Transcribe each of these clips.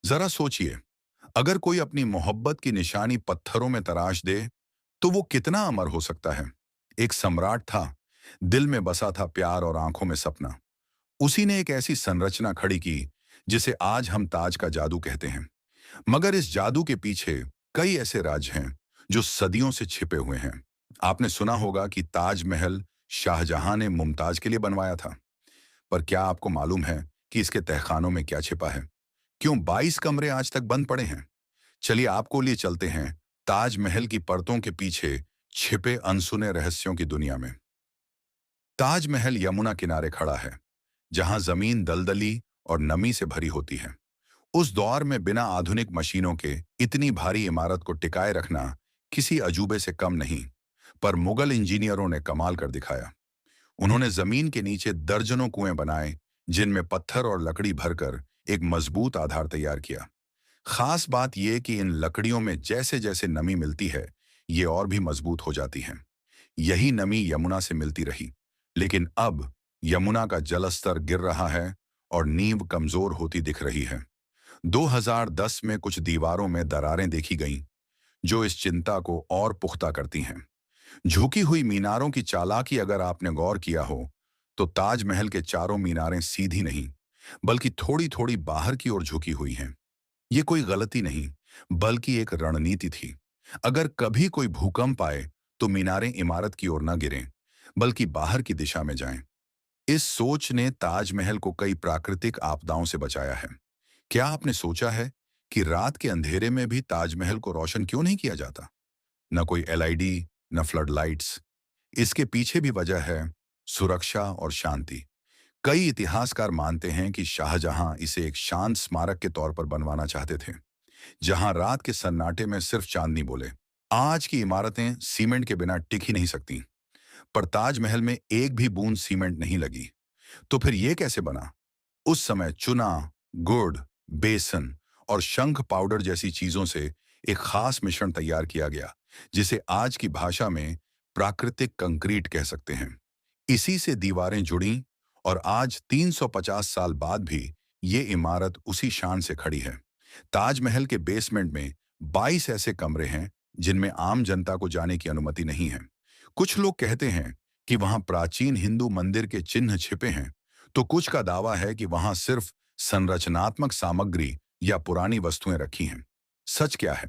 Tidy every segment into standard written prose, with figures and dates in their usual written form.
जरा सोचिए, अगर कोई अपनी मोहब्बत की निशानी पत्थरों में तराश दे तो वो कितना अमर हो सकता है। एक सम्राट था, दिल में बसा था प्यार और आंखों में सपना। उसी ने एक ऐसी संरचना खड़ी की जिसे आज हम ताज का जादू कहते हैं। मगर इस जादू के पीछे कई ऐसे राज हैं जो सदियों से छिपे हुए हैं। आपने सुना होगा कि ताजमहल शाहजहां ने मुमताज के लिए बनवाया था, पर क्या आपको मालूम है कि इसके तहखानों में क्या छिपा है? क्यों 22 कमरे आज तक बंद पड़े हैं? चलिए आपको लिए चलते हैं ताजमहल की परतों के पीछे छिपे अनसुने रहस्यों की दुनिया में। ताजमहल यमुना किनारे खड़ा है, जहां जमीन दलदली और नमी से भरी होती है। उस दौर में बिना आधुनिक मशीनों के इतनी भारी इमारत को टिकाए रखना किसी अजूबे से कम नहीं। पर मुगल इंजीनियरों ने कमाल कर दिखाया। उन्होंने जमीन के नीचे दर्जनों कुएं बनाए, जिनमें पत्थर और लकड़ी भरकर एक मजबूत आधार तैयार किया। खास बात यह कि इन लकड़ियों में जैसे जैसे नमी मिलती है, ये और भी मजबूत हो जाती हैं। यही नमी यमुना से मिलती रही। लेकिन अब यमुना का जलस्तर गिर रहा है और नींव कमजोर होती दिख रही है। 2010 में कुछ दीवारों में दरारें देखी गईं, जो इस चिंता को और पुख्ता करती हैं। झुकी हुई मीनारों की चालाकी अगर आपने गौर किया हो, तो ताजमहल के चारों मीनारें सीधी नहीं, बल्कि थोड़ी थोड़ी बाहर की ओर झुकी हुई हैं। ये कोई गलती नहीं, बल्कि एक रणनीति थी। अगर कभी कोई भूकंप आए तो मीनारें इमारत की ओर न गिरें, बल्कि बाहर की दिशा में जाएं। इस सोच ने ताजमहल को कई प्राकृतिक आपदाओं से बचाया है। क्या आपने सोचा है कि रात के अंधेरे में भी ताजमहल को रोशन क्यों नहीं किया जाता? न कोई एलईडी, न फ्लड लाइट्स। इसके पीछे भी वजह है सुरक्षा और शांति। कई इतिहासकार मानते हैं कि शाहजहां इसे एक शांत स्मारक के तौर पर बनवाना चाहते थे, जहां रात के सन्नाटे में सिर्फ चांदनी बोले। आज की इमारतें सीमेंट के बिना टिक ही नहीं सकती, पर ताजमहल में एक भी बूंद सीमेंट नहीं लगी। तो फिर यह कैसे बना? उस समय चुना, गुड़, बेसन और शंख पाउडर जैसी चीजों से एक खास मिश्रण तैयार किया गया, जिसे आज की भाषा में प्राकृतिक कंक्रीट कह सकते हैं। इसी से दीवारें जुड़ी और आज 350 साल बाद भी ये इमारत उसी शान से खड़ी है। ताजमहल के बेसमेंट में 22 ऐसे कमरे हैं जिनमें आम जनता को जाने की अनुमति नहीं है। कुछ लोग कहते हैं कि वहां प्राचीन हिंदू मंदिर के चिन्ह छिपे हैं, तो कुछ का दावा है कि वहां सिर्फ संरचनात्मक सामग्री या पुरानी वस्तुएं रखी हैं। सच क्या है,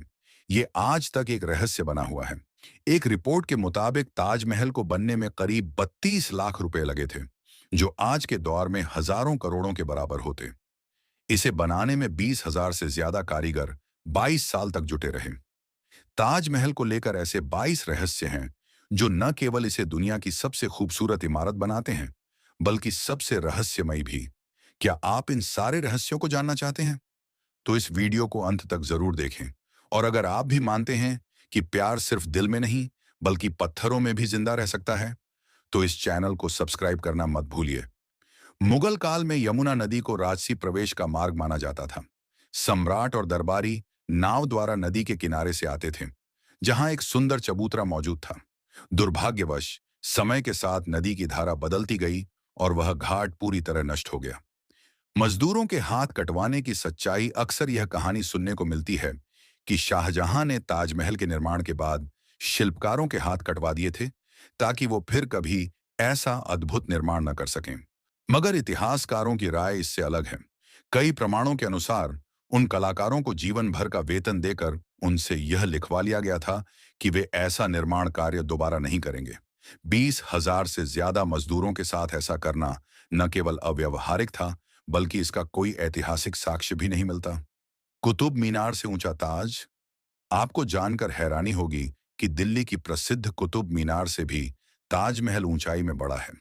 ये आज तक एक रहस्य बना हुआ है। एक रिपोर्ट के मुताबिक ताजमहल को बनने में करीब 32 लाख रुपए लगे थे, जो आज के दौर में हजारों करोड़ों के बराबर होते। इसे बनाने में 20,000 से ज्यादा कारीगर 22 साल तक जुटे रहे। ताजमहल को लेकर ऐसे 22 रहस्य हैं जो न केवल इसे दुनिया की सबसे खूबसूरत इमारत बनाते हैं, बल्कि सबसे रहस्यमयी भी। क्या आप इन सारे रहस्यों को जानना चाहते हैं? तो इस वीडियो को अंत तक जरूर देखें। और अगर आप भी मानते हैं कि प्यार सिर्फ दिल में नहीं, बल्कि पत्थरों में भी जिंदा रह सकता है, तो इस चैनल को सब्सक्राइब करना मत भूलिए। मुगल काल में यमुना नदी को राजसी प्रवेश का मार्ग माना जाता था। सम्राट और दरबारी नाव द्वारा नदी के किनारे से आते थे, जहां एक सुंदर चबूतरा मौजूद था। दुर्भाग्यवश समय के साथ नदी की धारा बदलती गई और वह घाट पूरी तरह नष्ट हो गया। मजदूरों के हाथ कटवाने की सच्चाई अक्सर यह कहानी सुनने को मिलती है कि शाहजहां ने ताजमहल के निर्माण के बाद शिल्पकारों के हाथ कटवा दिए थे, ताकि वो फिर कभी ऐसा अद्भुत निर्माण न कर सकें। मगर इतिहासकारों की राय इससे अलग है। कई प्रमाणों के अनुसार उन कलाकारों को जीवन भर का वेतन देकर उनसे यह लिखवा लिया गया था कि वे ऐसा निर्माण कार्य दोबारा नहीं करेंगे। 20,000 से ज्यादा मजदूरों के साथ ऐसा करना न केवल अव्यवहारिक था, बल्कि इसका कोई ऐतिहासिक साक्ष्य भी नहीं मिलता। कुतुब मीनार से ऊंचा ताज। आपको जानकर हैरानी होगी कि दिल्ली की प्रसिद्ध कुतुब मीनार से भी ताजमहल ऊंचाई में बड़ा है।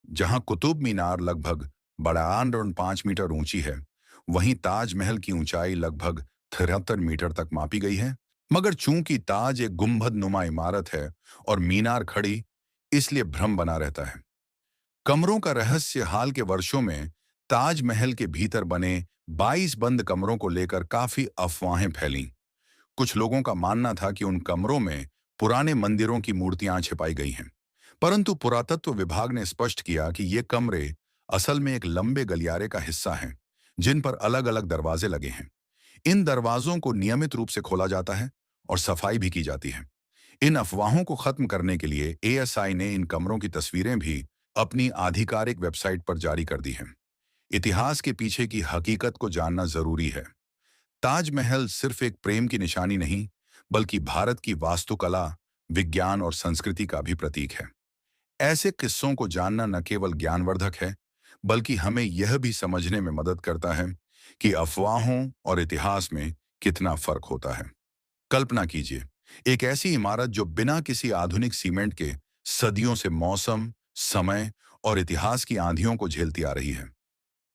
जहां कुतुब मीनार लगभग 5 मीटर ऊंची है, वहीं ताजमहल की ऊंचाई लगभग 73 मीटर तक मापी गई है। मगर चूंकि ताज एक गुंबद नुमा इमारत है और मीनार खड़ी, इसलिए भ्रम बना रहता है। कमरों का रहस्य। हाल के वर्षों में ताजमहल के भीतर बने 22 बंद कमरों को लेकर काफी अफवाहें फैलीं। कुछ लोगों का मानना था कि उन कमरों में पुराने मंदिरों की मूर्तियां छिपाई गई हैं, परंतु पुरातत्व विभाग ने स्पष्ट किया कि ये कमरे असल में एक लंबे गलियारे का हिस्सा हैं, जिन पर अलग अलग दरवाजे लगे हैं। इन दरवाजों को नियमित रूप से खोला जाता है और सफाई भी की जाती है। इन अफवाहों को खत्म करने के लिए एएसआई ने इन कमरों की तस्वीरें भी अपनी आधिकारिक वेबसाइट पर जारी कर दी हैं। इतिहास के पीछे की हकीकत को जानना जरूरी है। ताजमहल सिर्फ एक प्रेम की निशानी नहीं, बल्कि भारत की वास्तुकला, विज्ञान और संस्कृति का भी प्रतीक है। ऐसे किस्सों को जानना न केवल ज्ञानवर्धक है, बल्कि हमें यह भी समझने में मदद करता है कि अफवाहों और इतिहास में कितना फर्क होता है। कल्पना कीजिए, एक ऐसी इमारत जो बिना किसी आधुनिक सीमेंट के सदियों से मौसम, समय और इतिहास की आंधियों को झेलती आ रही है।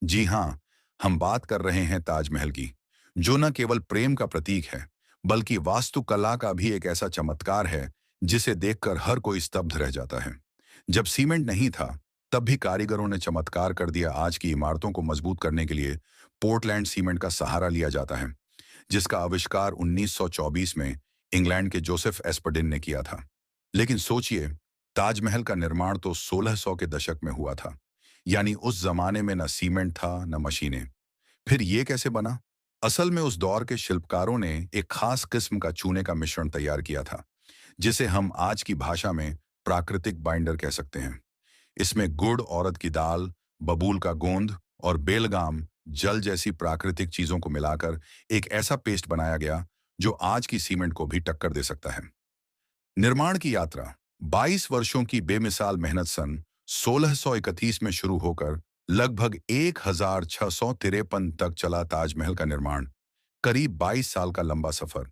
जी हाँ, हम बात कर रहे हैं ताजमहल की, जो न केवल प्रेम का प्रतीक है, बल्कि वास्तुकला का भी एक ऐसा चमत्कार है जिसे देखकर हर कोई स्तब्ध रह जाता है। जब सीमेंट नहीं था, तब भी कारीगरों ने चमत्कार कर दिया। आज की इमारतों को मजबूत करने के लिए पोर्टलैंड सीमेंट का सहारा लिया जाता है, जिसका आविष्कार 1924 में इंग्लैंड के जोसेफ एस्पर्डिन ने किया था। लेकिन सोचिए, ताजमहल का निर्माण तो 1600 के दशक में हुआ था। यानी उस जमाने में न सीमेंट था, न मशीनें। फिर ये कैसे बना? असल में उस दौर के शिल्पकारों ने एक खास किस्म का चूने का मिश्रण तैयार किया था, जिसे हम आज की भाषा में प्राकृतिक बाइंडर कह सकते हैं। इसमें गुड़, औरत की दाल, बबूल का गोंद और बेलगाम जल जैसी प्राकृतिक चीजों को मिलाकर एक ऐसा पेस्ट बनाया गया जो आज की सीमेंट को भी टक्कर दे सकता है। निर्माण की यात्रा 22 वर्षों की बेमिसाल मेहनत सन 1631 में शुरू होकर लगभग 1653 तक चला। ताजमहल का निर्माण करीब 22 साल का लंबा सफर।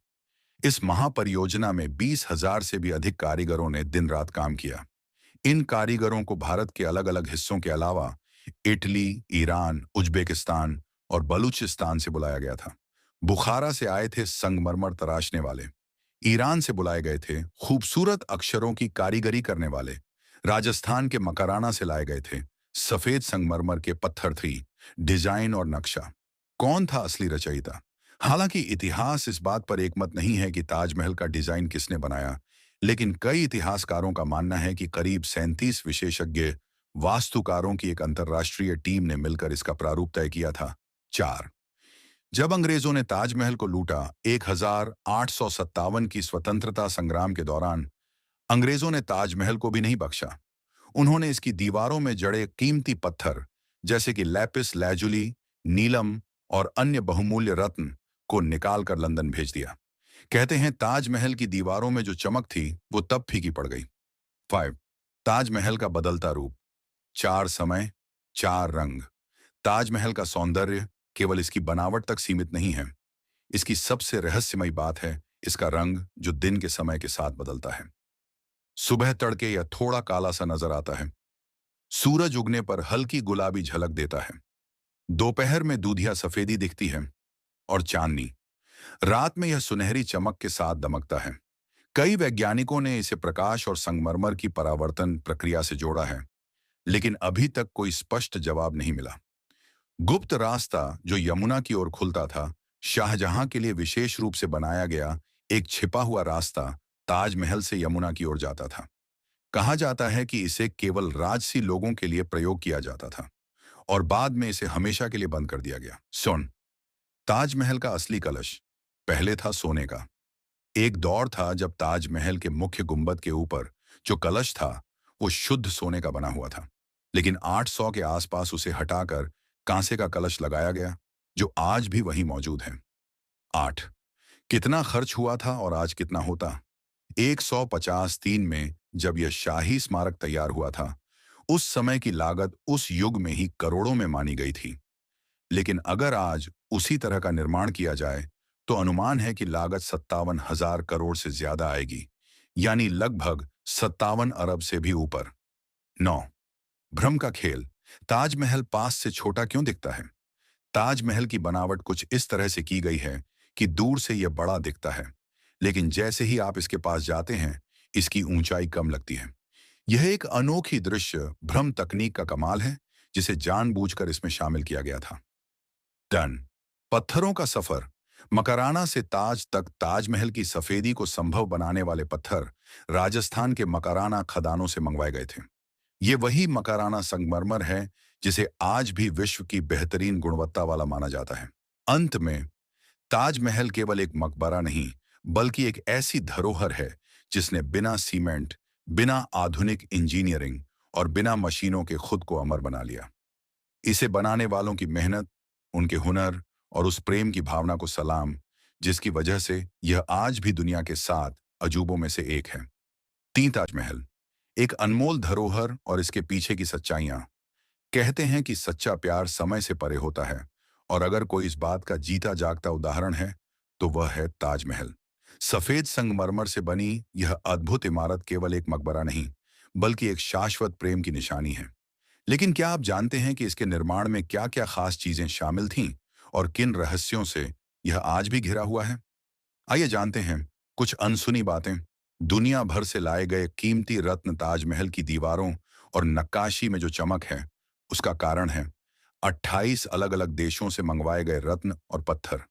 इस महापरियोजना में 20,000 से भी अधिक कारीगरों ने दिन रात काम किया। इन कारीगरों को भारत के अलग अलग हिस्सों के अलावा इटली, ईरान, उज्बेकिस्तान और बलूचिस्तान से बुलाया गया था। बुखारा से आए थे संगमरमर तराशने वाले। ईरान से बुलाए गए थे खूबसूरत अक्षरों की कारीगरी करने वाले। राजस्थान के मकराना से लाए गए थे सफेद संगमरमर के पत्थर थी, डिजाइन और नक्शा। कौन था असली रचयिता? हालांकि इतिहास इस बात पर एकमत नहीं है कि ताजमहल का डिजाइन किसने बनाया, लेकिन कई इतिहासकारों का मानना है कि करीब 37 विशेषज्ञ वास्तुकारों की एक अंतर्राष्ट्रीय टीम ने मिलकर इसका प्रारूप तय किया था। 4 जब अंग्रेजों ने ताजमहल को लूटा 1857 की स्वतंत्रता संग्राम के दौरान, अंग्रेजों ने ताजमहल को भी नहीं बख्शा। उन्होंने इसकी दीवारों में जड़े कीमती पत्थर जैसे कि लैपिस लैजुली, नीलम और अन्य बहुमूल्य रत्न को निकालकर लंदन भेज दिया। कहते हैं ताजमहल की दीवारों में जो चमक थी वो तब फीकी पड़ गई। 5 ताजमहल का बदलता रूप। 4 समय, 4 रंग। ताजमहल का सौंदर्य केवल इसकी बनावट तक सीमित नहीं है। इसकी सबसे रहस्यमयी बात है इसका रंग, जो दिन के समय के साथ बदलता है। सुबह तड़के या थोड़ा काला सा नजर आता है। सूरज उगने पर हल्की गुलाबी झलक देता है। दोपहर में दूधिया सफेदी दिखती है और चांदनी रात में यह सुनहरी चमक के साथ दमकता है। कई वैज्ञानिकों ने इसे प्रकाश और संगमरमर की परावर्तन प्रक्रिया से जोड़ा है, लेकिन अभी तक कोई स्पष्ट जवाब नहीं मिला। गुप्त रास्ता जो यमुना की ओर खुलता था, शाहजहां के लिए विशेष रूप से बनाया गया एक छिपा हुआ रास्ता ताजमहल से यमुना की ओर जाता था। कहा जाता है कि इसे केवल राजसी लोगों के लिए प्रयोग किया जाता था और बाद में इसे हमेशा के लिए बंद कर दिया गया। सुन, ताजमहल का असली कलश पहले था सोने का। एक दौर था जब ताजमहल के मुख्य गुंबद के ऊपर जो कलश था वो शुद्ध सोने का बना हुआ था, लेकिन 800 के आसपास उसे हटाकर कांसे का कलश लगाया गया, जो आज भी वहीं मौजूद है। 8 कितना खर्च हुआ था और आज कितना होता? 153 में जब यह शाही स्मारक तैयार हुआ था, उस समय की लागत उस युग में ही करोड़ों में मानी गई थी। लेकिन अगर आज उसी तरह का निर्माण किया जाए तो अनुमान है कि लागत 57,000 करोड़ से ज्यादा आएगी, यानी लगभग 57 अरब से भी ऊपर। 9 भ्रम का खेल। ताजमहल पास से छोटा क्यों दिखता है? ताजमहल की बनावट कुछ इस तरह से की गई है कि दूर से यह बड़ा दिखता है, लेकिन जैसे ही आप इसके पास जाते हैं, इसकी ऊंचाई कम लगती है। यह एक अनोखी दृश्य भ्रम तकनीक का कमाल है, जिसे जानबूझकर इसमें शामिल किया गया था। डन पत्थरों का सफर। मकराना से ताज तक ताजमहल की सफेदी को संभव बनाने वाले पत्थर राजस्थान के मकराना खदानों से मंगवाए गए थे। ये वही मकराना संगमरमर है जिसे आज भी विश्व की बेहतरीन गुणवत्ता वाला माना जाता है। अंत में ताजमहल केवल एक मकबरा नहीं, बल्कि एक ऐसी धरोहर है जिसने बिना सीमेंट, बिना आधुनिक इंजीनियरिंग और बिना मशीनों के खुद को अमर बना लिया। इसे बनाने वालों की मेहनत, उनके हुनर और उस प्रेम की भावना को सलाम, जिसकी वजह से यह आज भी दुनिया के 7 अजूबों में से एक है। 3 ताजमहल, एक अनमोल धरोहर और इसके पीछे की सच्चाइयां। कहते हैं कि सच्चा प्यार समय से परे होता है, और अगर कोई इस बात का जीता जागता उदाहरण है, तो वह है ताजमहल। सफेद संगमरमर से बनी यह अद्भुत इमारत केवल एक मकबरा नहीं, बल्कि एक शाश्वत प्रेम की निशानी है। लेकिन क्या आप जानते हैं कि इसके निर्माण में क्या-क्या खास चीजें शामिल थीं और किन रहस्यों से यह आज भी घिरा हुआ है? आइए जानते हैं कुछ अनसुनी बातें। दुनिया भर से लाए गए कीमती रत्न ताजमहल की दीवारों और नक्काशी में जो चमक है, उसका कारण है 28 अलग-अलग देशों से मंगवाए गए रत्न और पत्थर।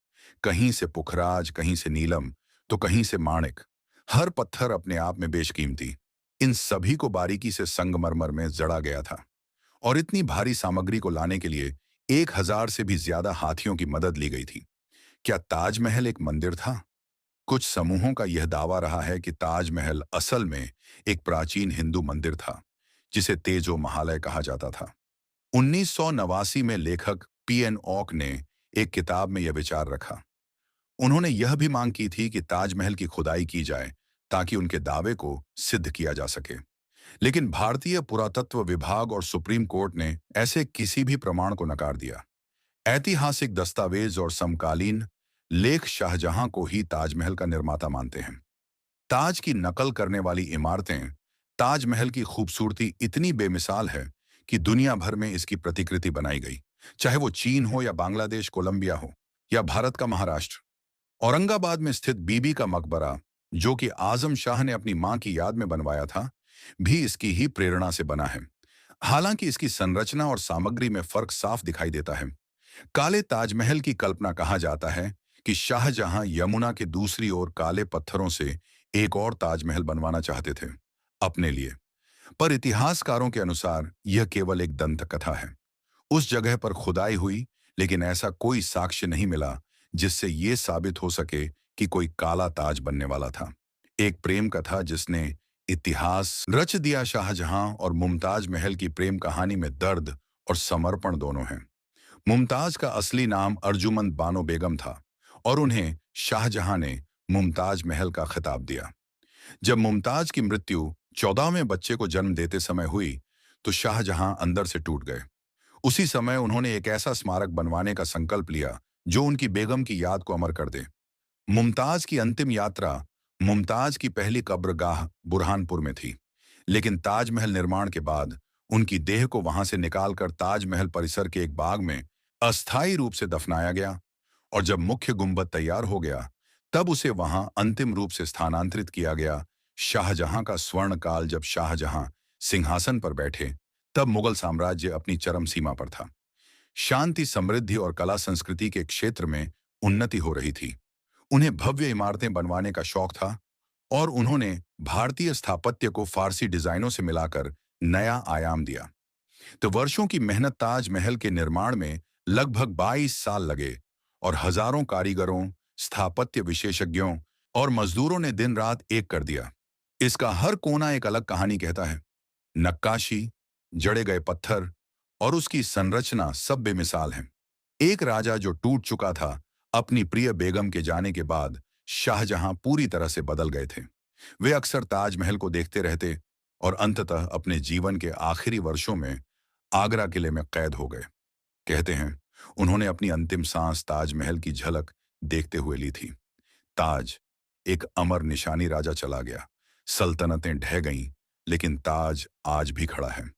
कहीं से पुखराज, कहीं से नीलम, तो कहीं से माणिक। हर पत्थर अपने आप में बेशकीमती। इन सभी को बारीकी से संगमरमर में जड़ा गया था, और इतनी भारी सामग्री को लाने के लिए 1000 से भी ज्यादा हाथियों की मदद ली गई थी। क्या ताजमहल एक मंदिर था? कुछ समूहों का यह दावा रहा है कि ताजमहल असल में एक प्राचीन हिंदू मंदिर था, जिसे तेजो महालय कहा जाता था। 1989 में लेखक पीएन ओक ने एक किताब में यह विचार रखा। उन्होंने यह भी मांग की थी कि ताजमहल की खुदाई की जाए, ताकि उनके दावे को सिद्ध किया जा सके। लेकिन भारतीय पुरातत्व विभाग और सुप्रीम कोर्ट ने ऐसे किसी भी प्रमाण को नकार दिया। ऐतिहासिक दस्तावेज और समकालीन लेख शाहजहां को ही ताजमहल का निर्माता मानते हैं। ताज की नकल करने वाली इमारतें। ताजमहल की खूबसूरती इतनी बेमिसाल है कि दुनिया भर में इसकी प्रतिकृति बनाई गई, चाहे वो चीन हो या बांग्लादेश, कोलंबिया हो या भारत का महाराष्ट्र। औरंगाबाद में स्थित बीबी का मकबरा, जो कि आजम शाह ने अपनी मां की याद में बनवाया था, भी इसकी ही प्रेरणा से बना है। हालांकि इसकी संरचना और सामग्री में फर्क साफ दिखाई देता है। काले ताजमहल की कल्पना कहा जाता है कि शाहजहां यमुना के दूसरी ओर काले पत्थरों से एक और ताजमहल बनवाना चाहते थे अपने लिए। पर इतिहासकारों के अनुसार यह केवल एक दंत कथा है। उस जगह पर खुदाई हुई, लेकिन ऐसा कोई साक्ष्य नहीं मिला जिससे यह साबित हो सके कि कोई काला ताज बनने वाला था। एक प्रेम कथा जिसने इतिहास रच दिया। शाहजहां और मुमताज महल की प्रेम कहानी में दर्द और समर्पण दोनों हैं। मुमताज का असली नाम अर्जुमंद बानो बेगम था, और उन्हें शाहजहां ने मुमताज महल का खिताब दिया। जब मुमताज की मृत्यु 14वें बच्चे को जन्म देते समय हुई, तो शाहजहां अंदर से टूट गए। उसी समय उन्होंने एक ऐसा स्मारक बनवाने का संकल्प लिया जो उनकी बेगम की याद को अमर कर दे। मुमताज की अंतिम यात्रा मुमताज की पहली कब्रगाह बुरहानपुर में थी, लेकिन ताजमहल निर्माण के बाद उनकी देह को वहां से निकालकर ताजमहल परिसर के एक बाग में अस्थायी रूप से दफनाया गया, और जब मुख्य गुंबद तैयार हो गया, तब उसे वहां अंतिम रूप से स्थानांतरित किया गया। शाहजहां का स्वर्ण काल, जब शाहजहां सिंहासन पर बैठे, तब मुगल साम्राज्य अपनी चरम सीमा पर था। शांति, समृद्धि और कला संस्कृति के क्षेत्र में उन्नति हो रही थी। उन्हें भव्य इमारतें बनवाने का शौक था, और उन्होंने भारतीय स्थापत्य को फारसी डिजाइनों से मिलाकर नया आयाम दिया। तो वर्षों की मेहनत, ताजमहल के निर्माण में लगभग 22 साल लगे, और हजारों कारीगरों, स्थापत्य विशेषज्ञों और मजदूरों ने दिन रात एक कर दिया। इसका हर कोना एक अलग कहानी कहता है। नक्काशी, जड़े गए पत्थर और उसकी संरचना सब बेमिसाल हैं। एक राजा जो टूट चुका था, अपनी प्रिय बेगम के जाने के बाद शाहजहां पूरी तरह से बदल गए थे। वे अक्सर ताजमहल को देखते रहते, और अंततः अपने जीवन के आखिरी वर्षों में आगरा किले में कैद हो गए। कहते हैं उन्होंने अपनी अंतिम सांस ताजमहल की झलक देखते हुए ली थी। ताज एक अमर निशानी। राजा चला गया, सल्तनतें ढह गईं, लेकिन ताज आज भी खड़ा है,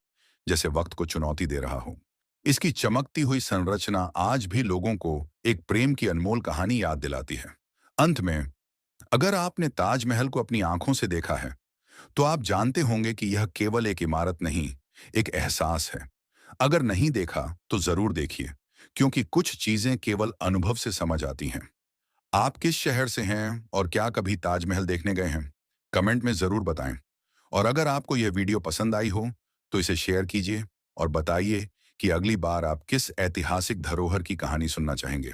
जैसे वक्त को चुनौती दे रहा हो। इसकी चमकती हुई संरचना आज भी लोगों को एक प्रेम की अनमोल कहानी याद दिलाती है। अंत में, अगर आपने ताजमहल को अपनी आंखों से देखा है, तो आप जानते होंगे कि यह केवल एक इमारत नहीं, एक एहसास है। अगर नहीं देखा तो जरूर देखिए, क्योंकि कुछ चीजें केवल अनुभव से समझ आती हैं। आप किस शहर से हैं और क्या कभी ताजमहल देखने गए हैं? कमेंट में जरूर बताएं। और अगर आपको यह वीडियो पसंद आई हो, तो इसे शेयर कीजिए और बताइए कि अगली बार आप किस ऐतिहासिक धरोहर की कहानी सुनना चाहेंगे।